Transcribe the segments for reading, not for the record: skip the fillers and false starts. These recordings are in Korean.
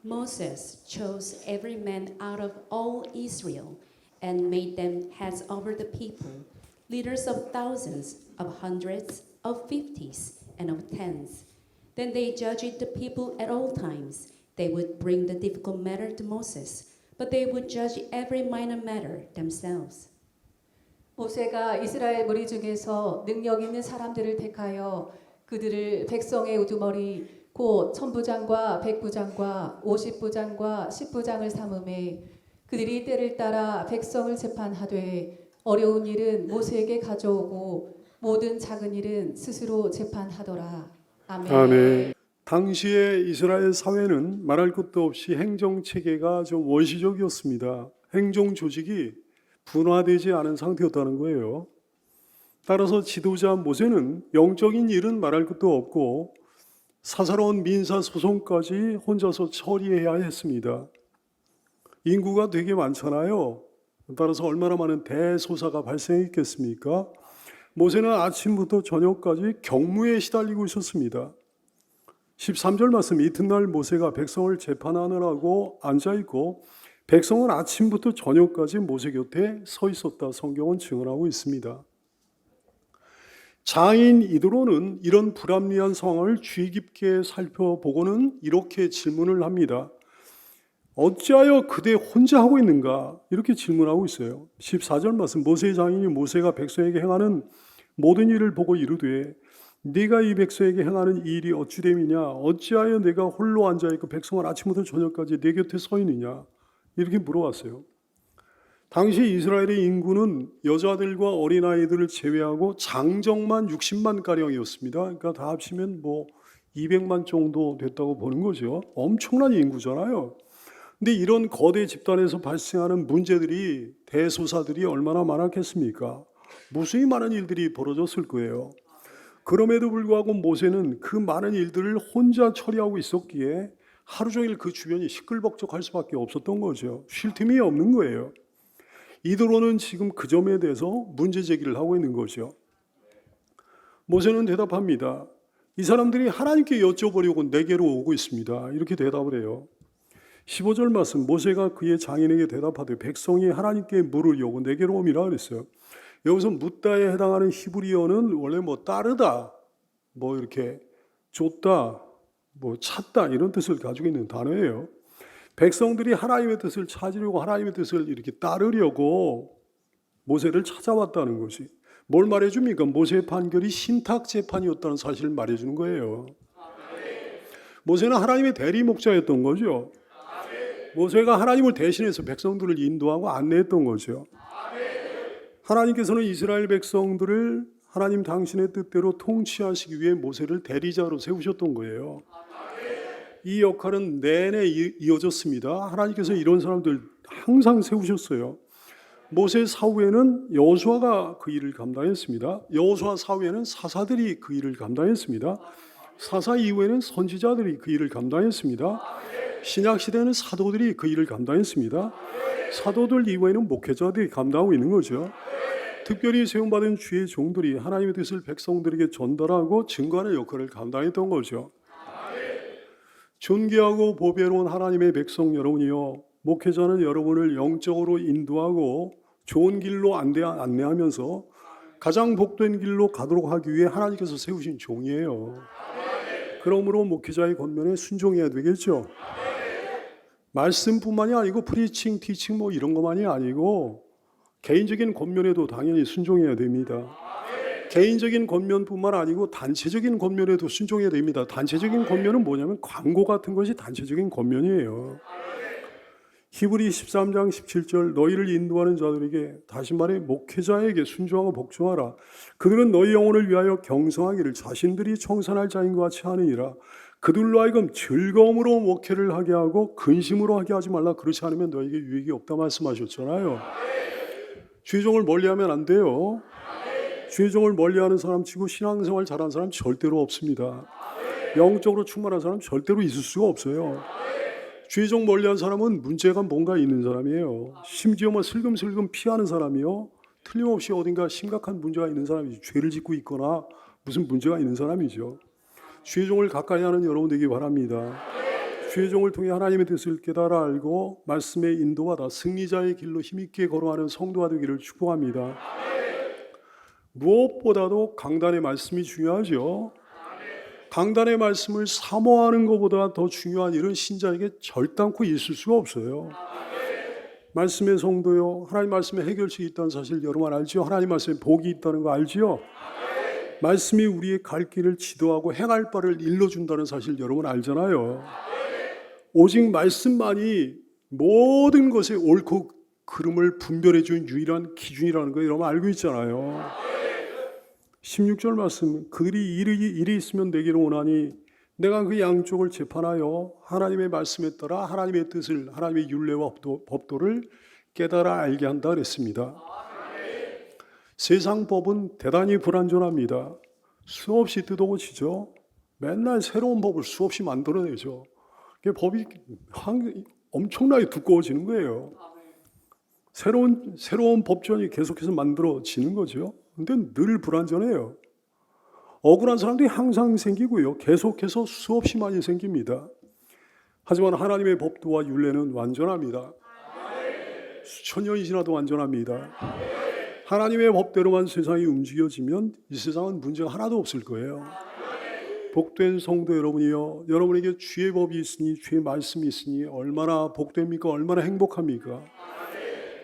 Moses chose every man out of all Israel and made them heads over the people, leaders of thousands, of hundreds, of fifties, and of tens. Then they judged the people at all times. They would bring the difficult matter to Moses, but they would judge every minor matter themselves. 모세가 이스라엘 무리 중에서 능력 있는 사람들을 택하여 그들을 백성의 우두머리 곧 천부장과 백부장과 50부장과 10부장을 삼음에 그들이 때를 따라 백성을 재판하되 어려운 일은 모세에게 가져오고 모든 작은 일은 스스로 재판하더라. 아멘. 아멘. 당시의 이스라엘 사회는 말할 것도 없이 행정 체계가 좀 원시적이었습니다. 행정 조직이 분화되지 않은 상태였다는 거예요. 따라서 지도자 모세는 영적인 일은 말할 것도 없고 사사로운 민사 소송까지 혼자서 처리해야 했습니다. 인구가 되게 많잖아요. 따라서 얼마나 많은 대소사가 발생했겠습니까? 모세는 아침부터 저녁까지 경무에 시달리고 있었습니다. 13절 말씀, 이튿날 모세가 백성을 재판하느라고 앉아있고 백성은 아침부터 저녁까지 모세 곁에 서 있었다. 성경은 증언하고 있습니다. 장인 이드로는 이런 불합리한 상황을 주의 깊게 살펴보고는 이렇게 질문을 합니다. 어찌하여 그대 혼자 하고 있는가? 이렇게 질문하고 있어요. 14절 말씀, 모세의 장인이 모세가 백성에게 행하는 모든 일을 보고 이르되 네가 이 백성에게 행하는 이 일이 어찌됨이냐? 어찌하여 내가 홀로 앉아있고 백성은 아침부터 저녁까지 내 곁에 서 있느냐? 이렇게 물어왔어요. 당시 이스라엘의 인구는 여자들과 어린아이들을 제외하고 장정만 60만 가량이었습니다. 그러니까 다 합치면 200만 정도 됐다고 보는 거죠. 엄청난 인구잖아요. 근데 이런 거대 집단에서 발생하는 문제들이, 대소사들이 얼마나 많았겠습니까? 무수히 많은 일들이 벌어졌을 거예요. 그럼에도 불구하고 모세는 그 많은 일들을 혼자 처리하고 있었기에 하루 종일 그 주변이 시끌벅적할 수밖에 없었던 거죠. 쉴 틈이 없는 거예요. 이드로는 지금 그 점에 대해서 문제 제기를 하고 있는 거죠. 모세는 대답합니다. 이 사람들이 하나님께 여쭤보려고 내게로 오고 있습니다. 이렇게 대답을 해요. 15절 말씀, 모세가 그의 장인에게 대답하되 백성이 하나님께 물으려고 내게로 옴이라 그랬어요. 여기서 묻다에 해당하는 히브리어는 원래 따르다, 이렇게 줬다, 찾다 이런 뜻을 가지고 있는 단어예요. 백성들이 하나님의 뜻을 찾으려고, 하나님의 뜻을 이렇게 따르려고 모세를 찾아왔다는 것이 뭘 말해줍니까? 모세의 판결이 신탁 재판이었다는 사실을 말해주는 거예요. 모세는 하나님의 대리 목자였던 거죠. 모세가 하나님을 대신해서 백성들을 인도하고 안내했던 거죠. 하나님께서는 이스라엘 백성들을 하나님 당신의 뜻대로 통치하시기 위해 모세를 대리자로 세우셨던 거예요. 이 역할은 내내 이어졌습니다. 하나님께서 이런 사람들 항상 세우셨어요. 모세 사후에는 여호수아가 그 일을 감당했습니다. 여호수아 사후에는 사사들이 그 일을 감당했습니다. 사사 이후에는 선지자들이 그 일을 감당했습니다. 신약 시대는 사도들이 그 일을 감당했습니다. 사도들 이후에는 목회자들이 감당하고 있는 거죠. 특별히 세움받은 주의 종들이 하나님의 뜻을 백성들에게 전달하고 증거하는 역할을 감당했던 거죠. 존귀하고 보배로운 하나님의 백성 여러분이요, 목회자는 여러분을 영적으로 인도하고 좋은 길로 안내하면서 가장 복된 길로 가도록 하기 위해 하나님께서 세우신 종이에요. 그러므로 목회자의 권면에 순종해야 되겠죠. 말씀뿐만이 아니고 프리칭, 티칭 이런 것만이 아니고 개인적인 권면에도 당연히 순종해야 됩니다. 개인적인 권면뿐만 아니고 단체적인 권면에도 순종해야 됩니다. 단체적인 권면은 뭐냐면 광고 같은 것이 단체적인 권면이에요. 히브리 13장 17절, 너희를 인도하는 자들에게, 다시 말해 목회자에게 순종하고 복종하라. 그들은 너희 영혼을 위하여 경성하기를 자신들이 청산할 자인 것 같이 하느니라. 그들로 하여금 즐거움으로 목회를 하게 하고 근심으로 하게 하지 말라. 그렇지 않으면 너에게 유익이 없다 말씀하셨잖아요. 주의 종을 멀리하면 안 돼요. 주의 종을 멀리하는 사람 치고 신앙생활 잘하는 사람 절대로 없습니다. 영적으로 충만한 사람 절대로 있을 수가 없어요. 주의 종 멀리한 사람은 문제가 뭔가 있는 사람이에요. 심지어 슬금슬금 피하는 사람이요, 틀림없이 어딘가 심각한 문제가 있는 사람이죠. 죄를 짓고 있거나 무슨 문제가 있는 사람이죠. 주의 종을 가까이 하는 여러분 되기 바랍니다. 주의 종을 통해 하나님의 뜻을 깨달아 알고 말씀의 인도받아 승리자의 길로 힘있게 걸어가는 성도가 되기를 축복합니다. 무엇보다도 강단의 말씀이 중요하죠. 강단의 말씀을 사모하는 것보다 더 중요한 일은 신자에게 절단코 있을 수가 없어요. 말씀의 성도요, 하나님 말씀에 해결책이 있다는 사실 여러분 알지요? 하나님 말씀에 복이 있다는 거 알지요? 말씀이 우리의 갈 길을 지도하고 행할 바를 일러준다는 사실 여러분 알잖아요. 오직 말씀만이 모든 것의 옳고 그름을 분별해 주는 유일한 기준이라는 거 여러분 알고 있잖아요. 16절 말씀, 그들이 일이 있으면 내게로 오나니 내가 그 양쪽을 재판하여 하나님의 말씀에 따라 하나님의 뜻을, 하나님의 율례와 법도를 깨달아 알게 한다 그랬습니다. 세상 법은 대단히 불완전합니다. 수없이 뜯어고치죠. 맨날 새로운 법을 수없이 만들어내죠. 법이 엄청나게 두꺼워지는 거예요. 새로운 법전이 계속해서 만들어지는 거죠. 근데 늘 불완전해요. 억울한 사람들이 항상 생기고요. 계속해서 수없이 많이 생깁니다. 하지만 하나님의 법도와 율례는 완전합니다. 수천 년이 지나도 완전합니다. 하나님의 법대로만 세상이 움직여지면 이 세상은 문제가 하나도 없을 거예요. 복된 성도 여러분이요, 여러분에게 주의 법이 있으니, 주의 말씀이 있으니 얼마나 복됩니까? 얼마나 행복합니까?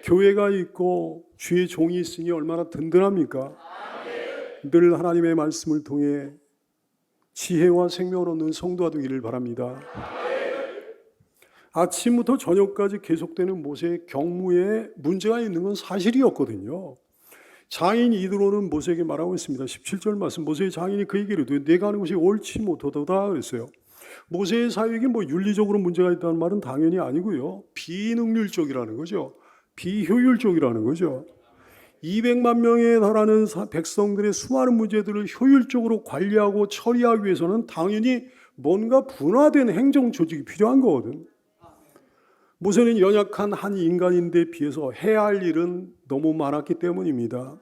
교회가 있고 주의 종이 있으니 얼마나 든든합니까? 늘 하나님의 말씀을 통해 지혜와 생명을 얻는 성도가 되기를 바랍니다. 아침부터 저녁까지 계속되는 모세의 경무에 문제가 있는 건 사실이었거든요. 장인 이드로는 모세에게 말하고 있습니다. 17절 말씀, 모세의 장인이 그에게 이르되 내가 하는 것이 옳지 못하도다 그랬어요. 모세의 사역이 윤리적으로 문제가 있다는 말은 당연히 아니고요. 비능률적이라는 거죠. 비효율적이라는 거죠. 200만 명에 달하는 백성들의 수많은 문제들을 효율적으로 관리하고 처리하기 위해서는 당연히 뭔가 분화된 행정 조직이 필요한 거거든. 모세는 연약한 한 인간인데 비해서 해야 할 일은 너무 많았기 때문입니다.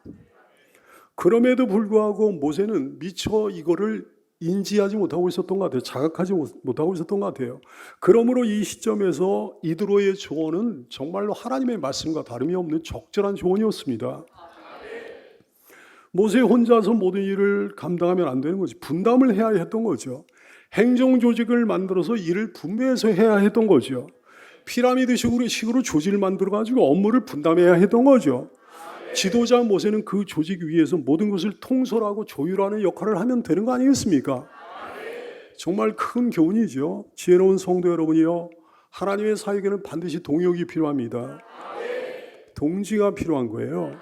그럼에도 불구하고 모세는 미처 이거를 인지하지 못하고 있었던 것 같아요. 자각하지 못하고 있었던 것 같아요. 그러므로 이 시점에서 이드로의 조언은 정말로 하나님의 말씀과 다름이 없는 적절한 조언이었습니다. 모세 혼자서 모든 일을 감당하면 안 되는 거지. 분담을 해야 했던 거죠. 행정 조직을 만들어서 일을 분배해서 해야 했던 거죠. 피라미드식으로 조직을 만들어가지고 업무를 분담해야 했던 거죠. 지도자 모세는 그 조직 위에서 모든 것을 통솔하고 조율하는 역할을 하면 되는 거 아니겠습니까? 정말 큰 교훈이죠. 지혜로운 성도 여러분이요, 하나님의 사역에는 반드시 동역이 필요합니다. 동지가 필요한 거예요.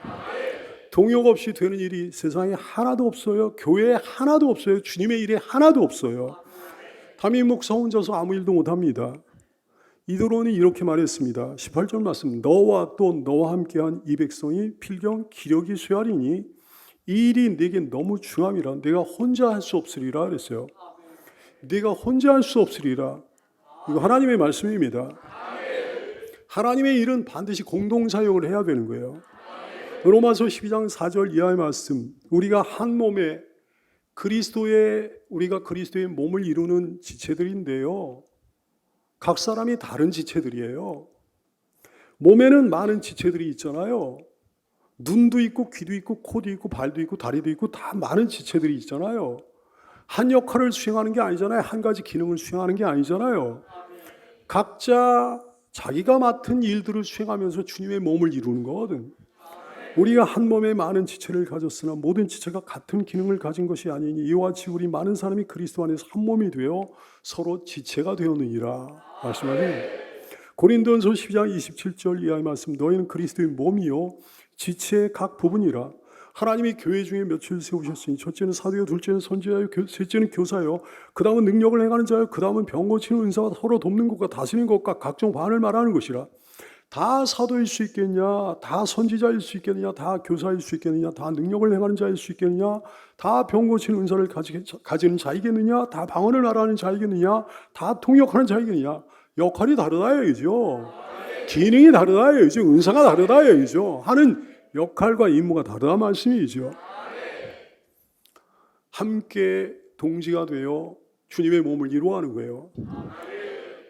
동역 없이 되는 일이 세상에 하나도 없어요. 교회에 하나도 없어요. 주님의 일에 하나도 없어요. 담임 목사 혼자서 아무 일도 못합니다. 이드로는 이렇게 말했습니다. 18절 말씀, 너와 또 너와 함께한 이 백성이 필경 기력이 쇠하리니 이 일이 내게 너무 중함이라 내가 혼자 할 수 없으리라 그랬어요. 내가 혼자 할 수 없으리라. 이거 하나님의 말씀입니다. 하나님의 일은 반드시 공동사역을 해야 되는 거예요. 로마서 12장 4절 이하의 말씀, 우리가 한 몸에 우리가 그리스도의 몸을 이루는 지체들인데요, 각 사람이 다른 지체들이에요. 몸에는 많은 지체들이 있잖아요. 눈도 있고 귀도 있고 코도 있고 발도 있고 다리도 있고 다 많은 지체들이 있잖아요. 한 역할을 수행하는 게 아니잖아요. 한 가지 기능을 수행하는 게 아니잖아요. 각자 자기가 맡은 일들을 수행하면서 주님의 몸을 이루는 거거든. 우리가 한 몸에 많은 지체를 가졌으나 모든 지체가 같은 기능을 가진 것이 아니니 이와 같이 우리 많은 사람이 그리스도 안에서 한 몸이 되어 서로 지체가 되었느니라 말씀하시네요. 고린도전서 12장 27절 이하의 말씀, 너희는 그리스도의 몸이요 지체의 각 부분이라. 하나님이 교회 중에 몇을 세우셨으니 첫째는 사도요, 둘째는 선지자요, 셋째는 교사요, 그 다음은 능력을 행하는 자요, 그 다음은 병 고치는 은사와 서로 돕는 것과 다스리는 것과 각종 반을 말하는 것이라. 다 사도일 수 있겠냐? 다 선지자일 수 있겠느냐? 다 교사일 수 있겠느냐? 다 능력을 행하는 자일 수 있겠느냐? 다 병 고치는 은사를 가지는 자이겠느냐? 다 방언을 말하는 자이겠느냐? 다 통역하는 자이겠느냐? 역할이 다르다 얘기죠. 기능이 다르다 얘기죠. 은사가 다르다 얘기죠. 하는 역할과 임무가 다르다 말씀이죠. 함께 동지가 되어 주님의 몸을 이루어가는 거예요.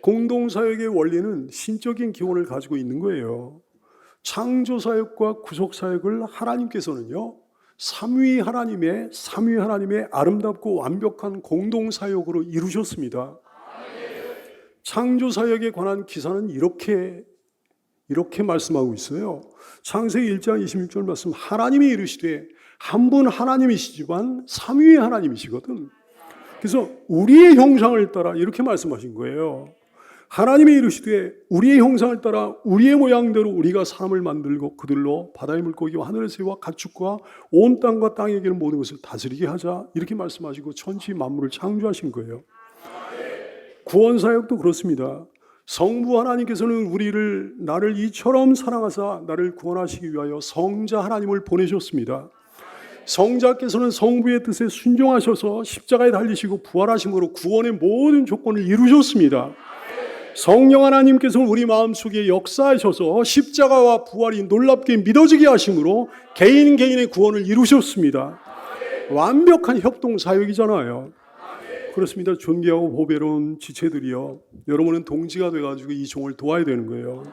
공동사역의 원리는 신적인 기원을 가지고 있는 거예요. 창조사역과 구속사역을 하나님께서는요, 삼위 하나님의 아름답고 완벽한 공동사역으로 이루셨습니다. 창조사역에 관한 기사는 이렇게 말씀하고 있어요. 창세기 1장 26절 말씀, 하나님이 이르시되 한 분 하나님이시지만 삼위의 하나님이시거든. 그래서 우리의 형상을 따라 이렇게 말씀하신 거예요. 하나님이 이르시되 우리의 형상을 따라 우리의 모양대로 우리가 사람을 만들고 그들로 바다의 물고기와 하늘의 새와 가축과 온 땅과 땅에 기는 모든 것을 다스리게 하자, 이렇게 말씀하시고 천지 만물을 창조하신 거예요. 구원사역도 그렇습니다. 성부 하나님께서는 나를 이처럼 사랑하사 나를 구원하시기 위하여 성자 하나님을 보내셨습니다. 성자께서는 성부의 뜻에 순종하셔서 십자가에 달리시고 부활하심으로 구원의 모든 조건을 이루셨습니다. 성령 하나님께서는 우리 마음속에 역사하셔서 십자가와 부활이 놀랍게 믿어지게 하심으로 개인의 구원을 이루셨습니다. 완벽한 협동사역이잖아요. 그렇습니다. 존귀하고 보배로운 지체들이요, 여러분은 동지가 돼가지고 이 종을 도와야 되는 거예요.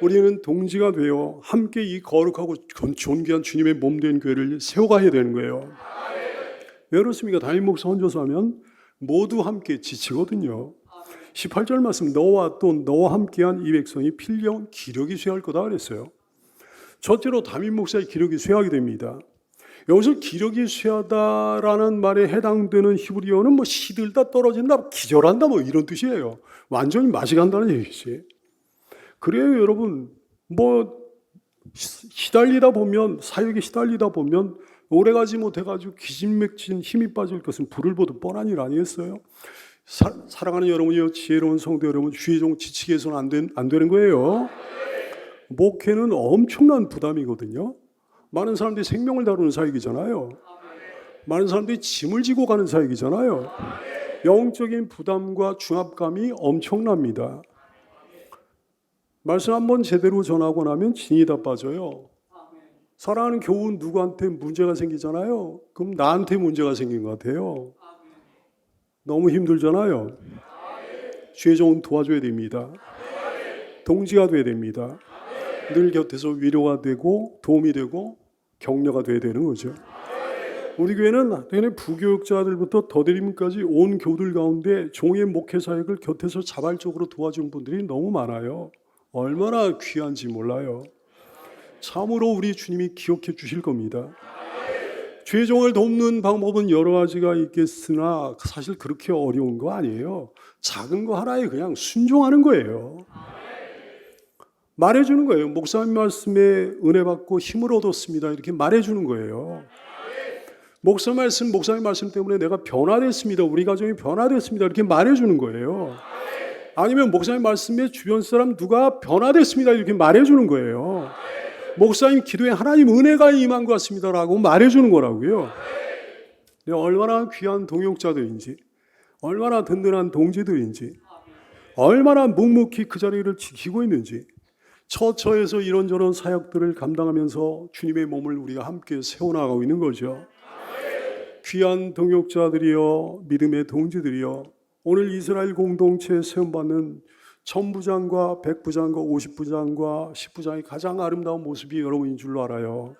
우리는 동지가 되어 함께 이 거룩하고 존귀한 주님의 몸된 교회를 세워가야 되는 거예요. 왜 그렇습니까? 담임 목사 혼자서 하면 모두 함께 지치거든요. 18절 말씀, 너와 또 너와 함께한 이 백성이 필경 기력이 쇠할 거다 그랬어요. 첫째로 담임 목사의 기력이 쇠하게 됩니다. 여기서 기력이 쇠하다라는 말에 해당되는 히브리어는 뭐 시들다, 떨어진다, 기절한다, 뭐 이런 뜻이에요. 완전히 맛이 간다는 얘기지. 그래요, 여러분. 뭐 시달리다 보면, 사역에 시달리다 보면 오래가지 못해가지고 기진맥진 힘이 빠질 것은 불을 보듯 뻔한 일 아니겠어요? 사랑하는 여러분이요, 지혜로운 성도 여러분, 주의 종 지치게 해서는 안 되는 거예요. 목회는 엄청난 부담이거든요. 많은 사람들이 생명을 다루는 사역이잖아요. 많은 사람들이 짐을 지고 가는 사역이잖아요. 영적인 부담과 중압감이 엄청납니다. 말씀 한번 제대로 전하고 나면 진이 다 빠져요. 사랑하는 교우 누구한테 문제가 생기잖아요. 그럼 나한테 문제가 생긴 것 같아요. 너무 힘들잖아요. 주의 종은 도와줘야 됩니다. 동지가 돼야 됩니다. 늘 곁에서 위로가 되고 도움이 되고 격려가 돼야 되는 거죠. 우리 교회는 당연히 부교육자들부터 더드림까지 온 교들 가운데 종의 목회 사역을 곁에서 자발적으로 도와준 분들이 너무 많아요. 얼마나 귀한지 몰라요. 참으로 우리 주님이 기억해 주실 겁니다. 주의 종을 돕는 방법은 여러 가지가 있겠으나 사실 그렇게 어려운 거 아니에요. 작은 거 하나에 그냥 순종하는 거예요. 말해주는 거예요. 목사님 말씀에 은혜 받고 힘을 얻었습니다, 이렇게 말해주는 거예요. 목사님 말씀 때문에 내가 변화됐습니다, 우리 가정이 변화됐습니다, 이렇게 말해주는 거예요. 아니면 목사님 말씀에 주변 사람 누가 변화됐습니다, 이렇게 말해주는 거예요. 목사님 기도에 하나님 은혜가 임한 것 같습니다라고 말해주는 거라고요. 얼마나 귀한 동역자들인지, 얼마나 든든한 동지들인지, 얼마나 묵묵히 그 자리를 지키고 있는지, 처처에서 이런저런 사역들을 감당하면서 주님의 몸을 우리가 함께 세워나가고 있는 거죠. 귀한 동역자들이여, 믿음의 동지들이여, 오늘 이스라엘 공동체에 세움받는 천부장과 백부장과 50부장과 10부장의 가장 아름다운 모습이 여러분인 줄로 알아요.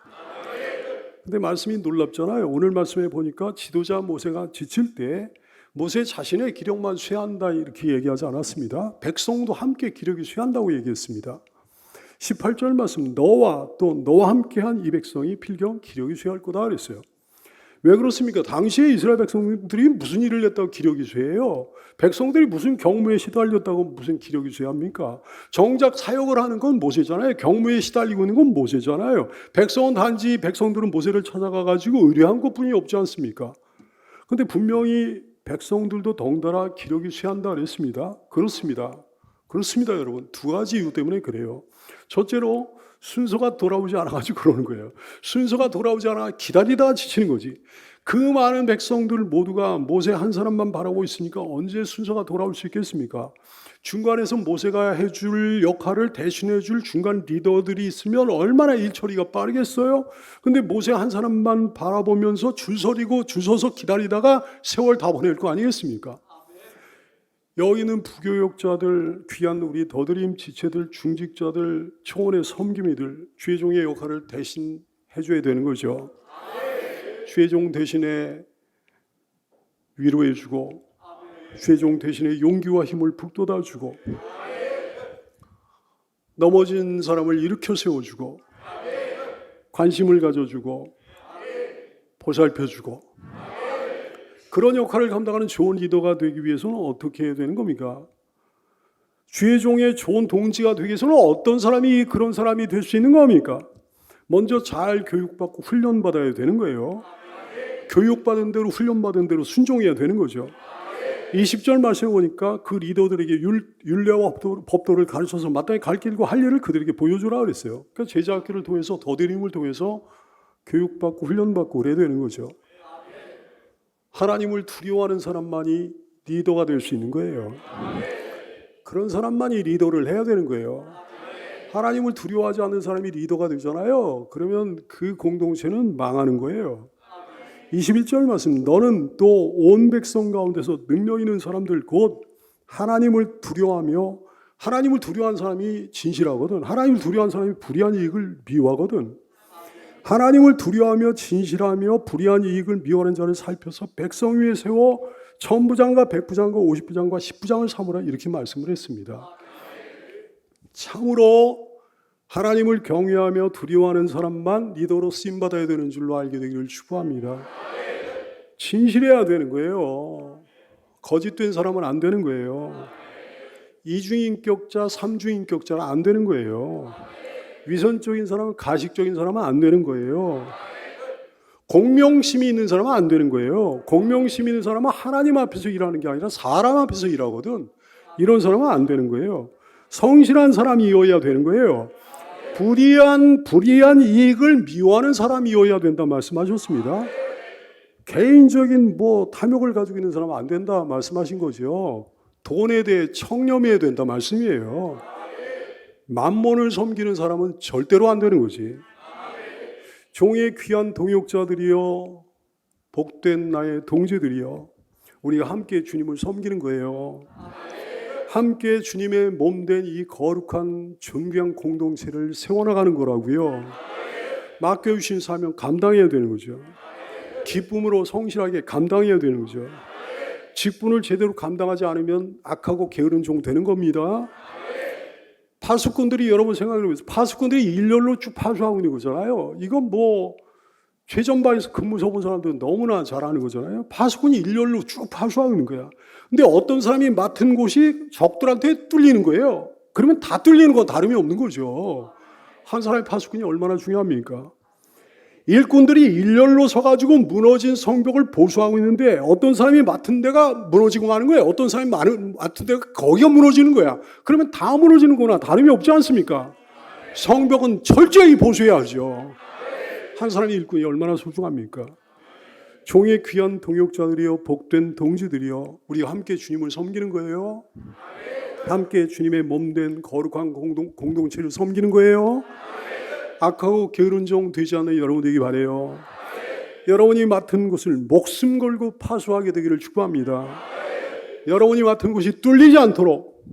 근데 말씀이 놀랍잖아요. 오늘 말씀에 보니까 지도자 모세가 지칠 때 모세 자신의 기력만 쇠한다 이렇게 얘기하지 않았습니다. 백성도 함께 기력이 쇠한다고 얘기했습니다. 18절 말씀, 너와 또 너와 함께한 이 백성이 필경 기력이 쇠할 거다 그랬어요. 왜 그렇습니까? 당시에 이스라엘 백성들이 무슨 일을 했다고 기력이 쇠해요? 백성들이 무슨 경무에 시달렸다고 무슨 기력이 쇠합니까? 정작 사역을 하는 건 모세잖아요. 경무에 시달리고 있는 건 모세잖아요. 백성은 단지 백성들은 모세를 찾아가가지고 의뢰한 것뿐이 없지 않습니까? 근데 분명히 백성들도 덩달아 기력이 쇠한다 그랬습니다. 그렇습니다. 여러분. 두 가지 이유 때문에 그래요. 첫째로 순서가 돌아오지 않아가지고 그러는 거예요. 순서가 돌아오지 않아 기다리다가 지치는 거지. 그 많은 백성들 모두가 모세 한 사람만 바라고 있으니까 언제 순서가 돌아올 수 있겠습니까? 중간에서 모세가 해줄 역할을 대신해줄 중간 리더들이 있으면 얼마나 일 처리가 빠르겠어요? 근데 모세 한 사람만 바라보면서 줄 서서 기다리다가 세월 다 보낼 거 아니겠습니까? 여기 있는 부교역자들, 귀한 우리 더드림 지체들, 중직자들, 초원의 섬김이들, 주의 종의 역할을 대신 해줘야 되는 거죠. 주의 종 대신에 위로해주고, 주의 종 대신에 용기와 힘을 북돋아주고, 넘어진 사람을 일으켜 세워주고, 관심을 가져주고, 보살펴주고, 그런 역할을 감당하는 좋은 리더가 되기 위해서는 어떻게 해야 되는 겁니까? 주의 종의 좋은 동지가 되기 위해서는 어떤 사람이 그런 사람이 될 수 있는 겁니까? 먼저 잘 교육받고 훈련받아야 되는 거예요. 교육받은 대로 훈련받은 대로 순종해야 되는 거죠. 20절 말씀에 보니까 그 리더들에게 율례와 법도를 가르쳐서 마땅히 갈 길과 할 일을 그들에게 보여주라 그랬어요. 그러니까 제자학교를 통해서 더드림을 통해서 교육받고 훈련받고 그래야 되는 거죠. 하나님을 두려워하는 사람만이 리더가 될 수 있는 거예요. 그런 사람만이 리더를 해야 되는 거예요. 하나님을 두려워하지 않는 사람이 리더가 되잖아요. 그러면 그 공동체는 망하는 거예요. 21절 말씀, 너는 또 온 백성 가운데서 능력 있는 사람들 곧 하나님을 두려워하며, 하나님을 두려워하는 사람이 진실하거든. 하나님을 두려워하는 사람이 불의한 이익을 미워하거든. 하나님을 두려워하며 진실하며 불의한 이익을 미워하는 자를 살펴서 백성 위에 세워 천부장과 백부장과 50부장과 10부장을 삼으라, 이렇게 말씀을 했습니다. 참으로 하나님을 경외하며 두려워하는 사람만 리더로 쓰임받아야 되는 줄로 알게 되기를 축복합니다. 진실해야 되는 거예요. 거짓된 사람은 안 되는 거예요. 이중인격자, 삼중인격자는 안 되는 거예요. 위선적인 사람은, 가식적인 사람은 안 되는 거예요. 공명심이 있는 사람은 안 되는 거예요. 공명심이 있는 사람은 하나님 앞에서 일하는 게 아니라 사람 앞에서 일하거든. 이런 사람은 안 되는 거예요. 성실한 사람이어야 되는 거예요. 불의한 이익을 미워하는 사람이어야 된다 말씀하셨습니다. 개인적인 탐욕을 가지고 있는 사람은 안 된다 말씀하신 거죠. 돈에 대해 청렴해야 된다 말씀이에요. 만몬을 섬기는 사람은 절대로 안 되는 거지. 종의 귀한 동역자들이여, 복된 나의 동지들이여, 우리가 함께 주님을 섬기는 거예요. 함께 주님의 몸된 이 거룩한 존귀한 공동체를 세워나가는 거라고요. 맡겨주신 사명 감당해야 되는 거죠. 기쁨으로 성실하게 감당해야 되는 거죠. 직분을 제대로 감당하지 않으면 악하고 게으른 종 되는 겁니다. 파수꾼들이, 여러분 생각해보세요. 파수꾼들이 일렬로 쭉 파수하고 있는 거잖아요. 이건 최전방에서 근무 서본 사람들은 너무나 잘 아는 거잖아요. 파수꾼이 일렬로 쭉 파수하고 있는 거야. 근데 어떤 사람이 맡은 곳이 적들한테 뚫리는 거예요. 그러면 다 뚫리는 건 다름이 없는 거죠. 한 사람의 파수꾼이 얼마나 중요합니까? 일꾼들이 일렬로 서가지고 무너진 성벽을 보수하고 있는데 어떤 사람이 맡은 데가 무너지고 마는 거예요. 어떤 사람이 맡은 데가 거기가 무너지는 거야. 그러면 다 무너지는 거나 다름이 없지 않습니까? 성벽은 철저히 보수해야 하죠. 한 사람의 일꾼이 얼마나 소중합니까? 종의 귀한 동역자들이여, 복된 동지들이여, 우리가 함께 주님을 섬기는 거예요. 함께 주님의 몸된 거룩한 공동체를 섬기는 거예요. 악하고 게으른 종 되지 않는 여러분 되기 바라요. 여러분이 맡은 곳을 목숨 걸고 파수하게 되기를 축복합니다. 여러분이 맡은 곳이 뚫리지 않도록,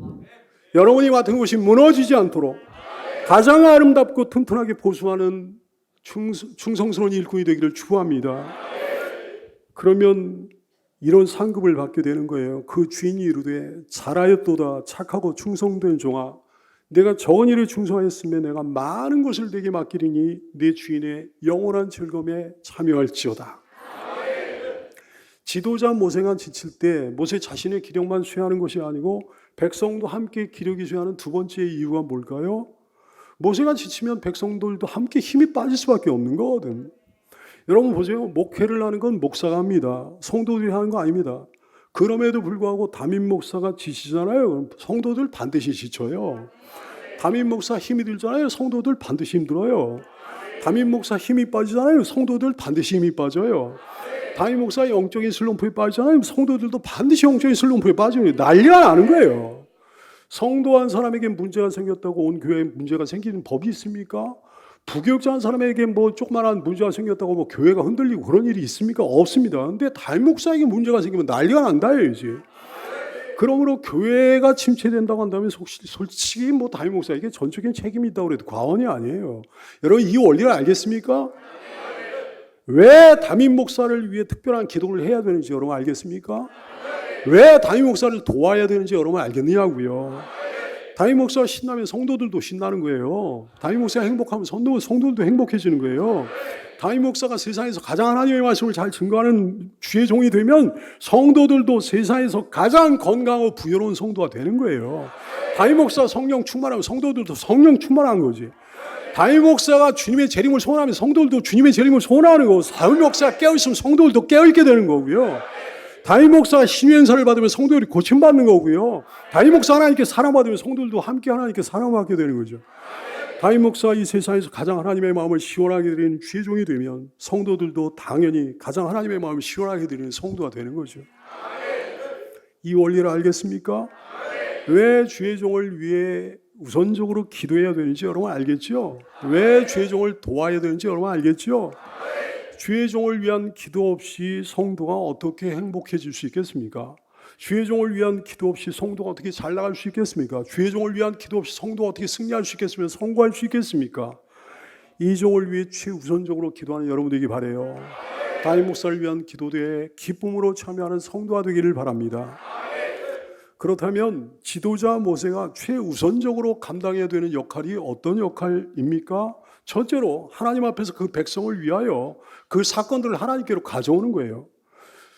여러분이 맡은 곳이 무너지지 않도록 가장 아름답고 튼튼하게 보수하는 충성스러운 일꾼이 되기를 축복합니다. 그러면 이런 상급을 받게 되는 거예요. 그 주인이 이르되 잘하였도다 착하고 충성된 종아, 내가 적은 일에 충성하였으면 내가 많은 것을 내게 맡기리니 내 주인의 영원한 즐거움에 참여할지어다. 지도자 모세가 지칠 때 모세 자신의 기력만 수행하는 것이 아니고 백성도 함께 기력이 수행하는 두 번째 이유가 뭘까요? 모세가 지치면 백성들도 함께 힘이 빠질 수밖에 없는 거거든. 여러분 보세요. 목회를 하는 건 목사가 합니다. 성도들이 하는 거 아닙니다. 그럼에도 불구하고 담임 목사가 지치잖아요. 그럼 성도들 반드시 지쳐요. 담임 목사 힘이 들잖아요. 성도들 반드시 힘들어요. 담임 목사 힘이 빠지잖아요. 성도들 반드시 힘이 빠져요. 담임 목사 영적인 슬럼프에 빠지잖아요. 성도들도 반드시 영적인 슬럼프에 빠져요. 난리가 나는 거예요. 성도 한 사람에게 문제가 생겼다고 온 교회에 문제가 생기는 법이 있습니까? 부교육자 한 사람에게 조그만한 문제가 생겼다고 교회가 흔들리고 그런 일이 있습니까? 없습니다. 근데 담임 목사에게 문제가 생기면 난리가 난다요, 이제. 그러므로 교회가 침체된다고 한다면 솔직히 뭐 담임 목사에게 전적인 책임이 있다고 해도 과언이 아니에요. 여러분 이 원리를 알겠습니까? 왜 담임 목사를 위해 특별한 기도를 해야 되는지 여러분 알겠습니까? 왜 담임 목사를 도와야 되는지 여러분 알겠느냐고요. 담임 목사가 신나면 성도들도 신나는 거예요. 담임 목사가 행복하면 성도들도 행복해지는 거예요. 담임 목사가 세상에서 가장 하나님의 말씀을 잘 증거하는 주의 종이 되면 성도들도 세상에서 가장 건강하고 부여로운 성도가 되는 거예요. 담임 목사가 성령 충만하면 성도들도 성령 충만한 거지. 담임 목사가 주님의 재림을 소원하면 성도들도 주님의 재림을 소원하는 거고, 담임 목사가 깨어있으면 성도들도 깨어있게 되는 거고요. 담임 목사가 신유행사를 받으면 성도들이 고침받는 거고요. 담임 목사 하나님께 사랑받으면 성도들도 함께 하나님께 사랑받게 되는 거죠. 담임 목사가 이 세상에서 가장 하나님의 마음을 시원하게 드리는 주의 종이 되면 성도들도 당연히 가장 하나님의 마음을 시원하게 드리는 성도가 되는 거죠. 이 원리를 알겠습니까? 왜 주의 종을 위해 우선적으로 기도해야 되는지 여러분 알겠죠? 왜 주의 종을 도와야 되는지 여러분 알겠죠? 주의 종을 위한 기도 없이 성도가 어떻게 행복해질 수 있겠습니까? 주의 종을 위한 기도 없이 성도가 어떻게 잘 나갈 수 있겠습니까? 주의 종을 위한 기도 없이 성도가 어떻게 승리할 수 있겠으며 성공할 수 있겠습니까? 이 종을 위해 최우선적으로 기도하는 여러분 되기 바라요. 담임 목사를 위한 기도대에 기쁨으로 참여하는 성도가 되기를 바랍니다. 그렇다면 지도자 모세가 최우선적으로 감당해야 되는 역할이 어떤 역할입니까? 첫째로 하나님 앞에서 그 백성을 위하여 그 사건들을 하나님께로 가져오는 거예요.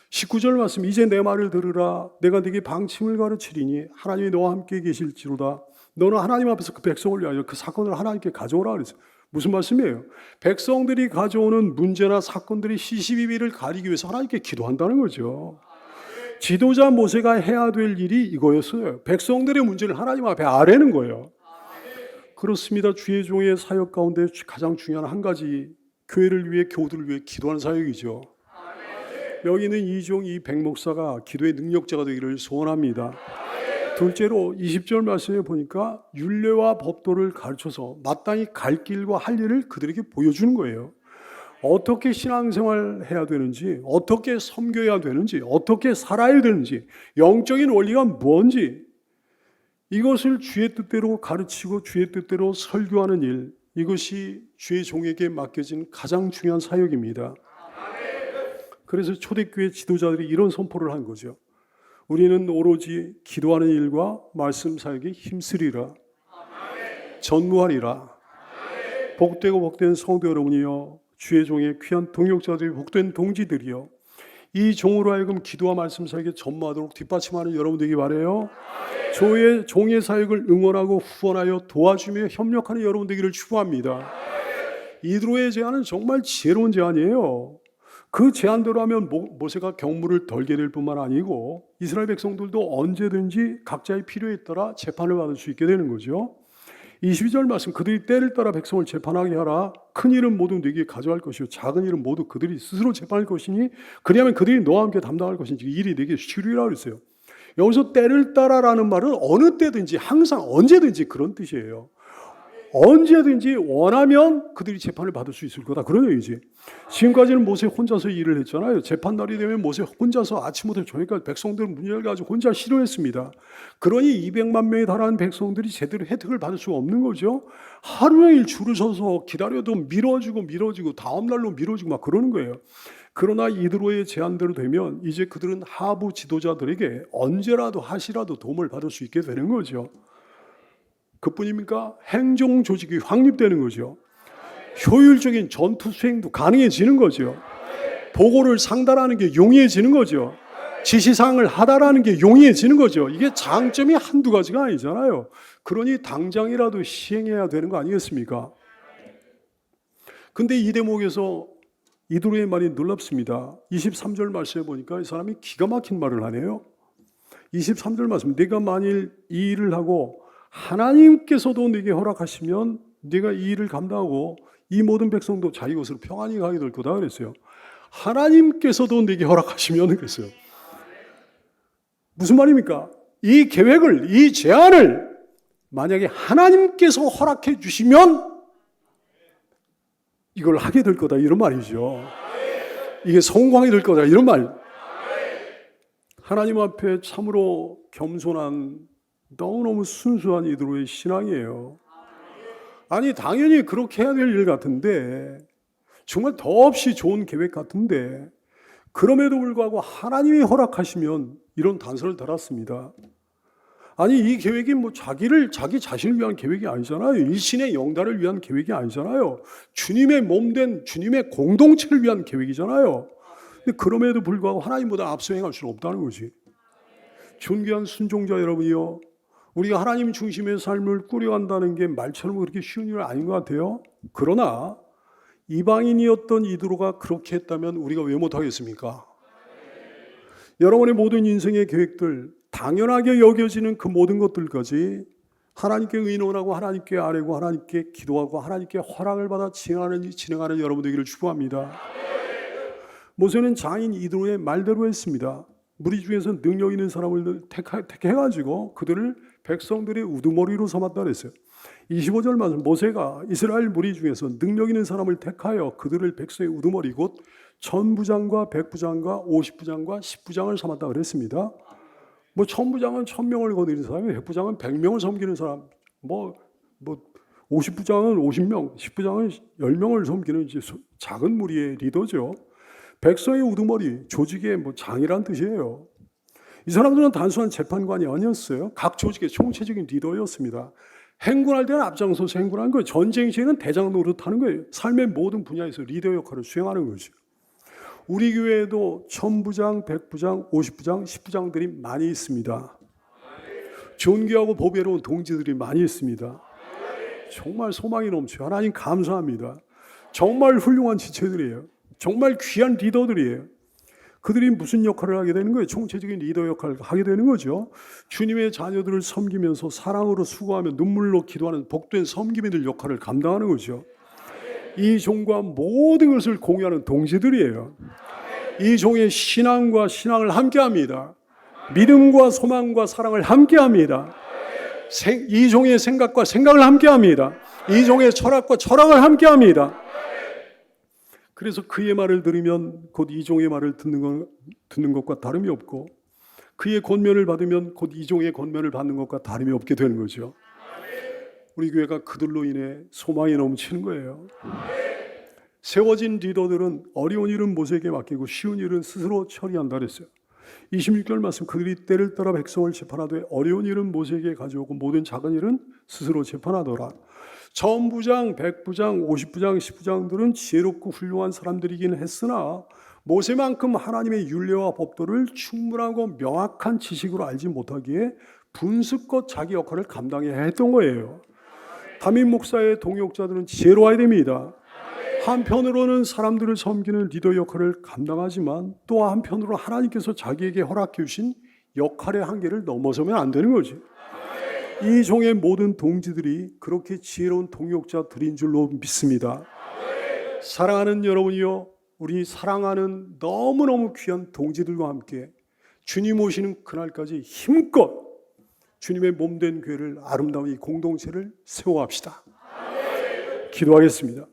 19절 말씀, 이제 내 말을 들으라. 내가 네게 방침을 가르치리니 하나님이 너와 함께 계실지로다. 너는 하나님 앞에서 그 백성을 위하여 그 사건을 하나님께 가져오라 그랬어요. 무슨 말씀이에요? 백성들이 가져오는 문제나 사건들이 시시비비를 가리기 위해서 하나님께 기도한다는 거죠. 지도자 모세가 해야 될 일이 이거였어요. 백성들의 문제를 하나님 앞에 아뢰는 거예요. 그렇습니다. 주의 종의 사역 가운데 가장 중요한 한 가지, 교회를 위해, 교우들을 위해 기도하는 사역이죠. 여기는 이종 이 백목사가 기도의 능력자가 되기를 소원합니다. 둘째로 20절 말씀에 보니까 율례와 법도를 가르쳐서 마땅히 갈 길과 할 일을 그들에게 보여주는 거예요. 어떻게 신앙생활 해야 되는지, 어떻게 섬겨야 되는지, 어떻게 살아야 되는지, 영적인 원리가 뭔지, 이것을 주의 뜻대로 가르치고 주의 뜻대로 설교하는 일, 이것이 주의 종에게 맡겨진 가장 중요한 사역입니다. 그래서 초대교회 지도자들이 이런 선포를 한 거죠. 우리는 오로지 기도하는 일과 말씀 사역에 힘쓰리라. 전무하리라. 복되고 복된 성도 여러분이여, 주의 종의 귀한 동역자들이 복된 동지들이여, 이 종으로 하여금 기도와 말씀 사역에 전무하도록 뒷받침하는 여러분 되기 바라요. 종의 사역을 응원하고 후원하여 도와주며 협력하는 여러분 되기를 축복합니다. 이드로의 제안은 정말 지혜로운 제안이에요. 그 제안대로 하면 모세가 경무를 덜게 될 뿐만 아니고 이스라엘 백성들도 언제든지 각자의 필요에 따라 재판을 받을 수 있게 되는 거죠. 22절 말씀, 그들이 때를 따라 백성을 재판하게 하라. 큰 일은 모두 네게 가져갈 것이요 작은 일은 모두 그들이 스스로 재판할 것이니 그리하면 그들이 너와 함께 담당할 것인지 일이 네게 쉬리라 그랬어요. 여기서 때를 따라라는 말은 어느 때든지 항상 언제든지 그런 뜻이에요. 언제든지 원하면 그들이 재판을 받을 수 있을 거다, 그런 얘기지. 지금까지는 모세 혼자서 일을 했잖아요. 재판날이 되면 모세 혼자서 아침부터 저녁까지 백성들 문제를 가지고 혼자 실효했습니다. 그러니 200만 명에 달하는 백성들이 제대로 혜택을 받을 수가 없는 거죠. 하루 종일 줄을 서서 기다려도 미뤄지고 다음날로 미뤄지고 막 그러는 거예요. 그러나 이드로의 제안대로 되면 이제 그들은 하부 지도자들에게 언제라도 하시라도 도움을 받을 수 있게 되는 거죠. 그뿐입니까? 행정 조직이 확립되는 거죠. 효율적인 전투 수행도 가능해지는 거죠. 보고를 상달하는 게 용이해지는 거죠. 지시사항을 하다라는 게 용이해지는 거죠. 이게 장점이 한두 가지가 아니잖아요. 그러니 당장이라도 시행해야 되는 거 아니겠습니까? 근데 이 대목에서 이드로의 말이 놀랍습니다. 23절 말씀에 보니까 이 사람이 기가 막힌 말을 하네요. 23절 말씀, 내가 만일 이 일을 하고 하나님께서도 네게 허락하시면 네가 이 일을 감당하고 이 모든 백성도 자기 곳으로 평안히 가게 될 거다 그랬어요. 하나님께서도 네게 허락하시면 그랬어요. 무슨 말입니까? 이 계획을, 이 제안을 만약에 하나님께서 허락해 주시면 이걸 하게 될 거다, 이런 말이죠. 이게 성공하게 될 거다, 이런 말. 하나님 앞에 참으로 겸손한 너무너무 순수한 이들의 신앙이에요. 아니 당연히 그렇게 해야 될 일 같은데 정말 더없이 좋은 계획 같은데 그럼에도 불구하고 하나님이 허락하시면 이런 단서를 달았습니다. 아니 이 계획이 뭐 자기 자신을 위한 계획이 아니잖아요. 일신의 영달을 위한 계획이 아니잖아요. 주님의 몸된 주님의 공동체를 위한 계획이잖아요. 근데 그럼에도 불구하고 하나님보다 앞서 행할 수는 없다는 거지. 존귀한 순종자 여러분이요, 우리가 하나님 중심의 삶을 꾸려간다는 게 말처럼 그렇게 쉬운 일 아닌 것 같아요. 그러나 이방인이었던 이드로가 그렇게 했다면 우리가 왜 못하겠습니까? 여러분의 모든 인생의 계획들, 당연하게 여겨지는 그 모든 것들까지 하나님께 의논하고 하나님께 아뢰고 하나님께 기도하고 하나님께 허락을 받아 진행하는 여러분 되기를 축복합니다. 모세는 장인 이드로의 말대로 했습니다. 무리 중에서 능력 있는 사람을 택해가지고 그들을 백성들의 우두머리로 삼았다 그랬어요. 25절 말씀, 모세가 이스라엘 무리 중에서 능력 있는 사람을 택하여 그들을 백성의 우두머리 곧 천부장과 백부장과 50부장과 10부장을 삼았다 그랬습니다. 뭐 천부장은 1000명을 거느리는 사람이, 백부장은 100명을 섬기는 사람, 뭐 50부장은 50명, 10부장은 10명을 섬기는 이제 작은 무리의 리더죠. 백성의 우두머리, 조직의 장이란 뜻이에요. 이 사람들은 단순한 재판관이 아니었어요. 각 조직의 총체적인 리더였습니다. 행군할 때는 앞장서서 행군하는 거예요. 전쟁 시에는 대장 노릇하는 거예요. 삶의 모든 분야에서 리더 역할을 수행하는 거죠. 우리 교회에도 천부장, 백부장, 50부장, 10부장들이 많이 있습니다. 존귀하고 보배로운 동지들이 많이 있습니다. 정말 소망이 넘쳐요. 하나님 감사합니다. 정말 훌륭한 지체들이에요. 정말 귀한 리더들이에요. 그들이 무슨 역할을 하게 되는 거예요? 총체적인 리더 역할을 하게 되는 거죠. 주님의 자녀들을 섬기면서 사랑으로 수고하며 눈물로 기도하는 복된 섬김이들 역할을 감당하는 거죠. 이 종과 모든 것을 공유하는 동지들이에요. 이 종의 신앙을 함께합니다. 믿음과 소망과 사랑을 함께합니다. 이 종의 생각과 생각을 함께합니다. 이 종의 철학과 철학을 함께합니다. 그래서 그의 말을 들으면 곧 이 종의 말을 듣는 것과 다름이 없고 그의 권면을 받으면 곧 이 종의 권면을 받는 것과 다름이 없게 되는 거죠. 우리 교회가 그들로 인해 소망이 넘치는 거예요. 세워진 리더들은 어려운 일은 모세에게 맡기고 쉬운 일은 스스로 처리한다 그랬어요. 26절 말씀, 그들이 때를 따라 백성을 재판하되 어려운 일은 모세에게 가져오고 모든 작은 일은 스스로 재판하더라. 천부장, 백부장, 50부장, 10부장들은 지혜롭고 훌륭한 사람들이긴 했으나 모세만큼 하나님의 율례와 법도를 충분하고 명확한 지식으로 알지 못하기에 분수껏 자기 역할을 감당해야 했던 거예요. 담임 목사의 동역자들은 지혜로워야 됩니다. 한편으로는 사람들을 섬기는 리더 역할을 감당하지만 또 한편으로 하나님께서 자기에게 허락해 주신 역할의 한계를 넘어서면 안 되는 거지. 이 종의 모든 동지들이 그렇게 지혜로운 동역자들인 줄로 믿습니다. 사랑하는 여러분이요, 우리 사랑하는 너무너무 귀한 동지들과 함께 주님 오시는 그날까지 힘껏 주님의 몸된 교회를, 아름다운 이 공동체를 세워갑시다. 기도하겠습니다.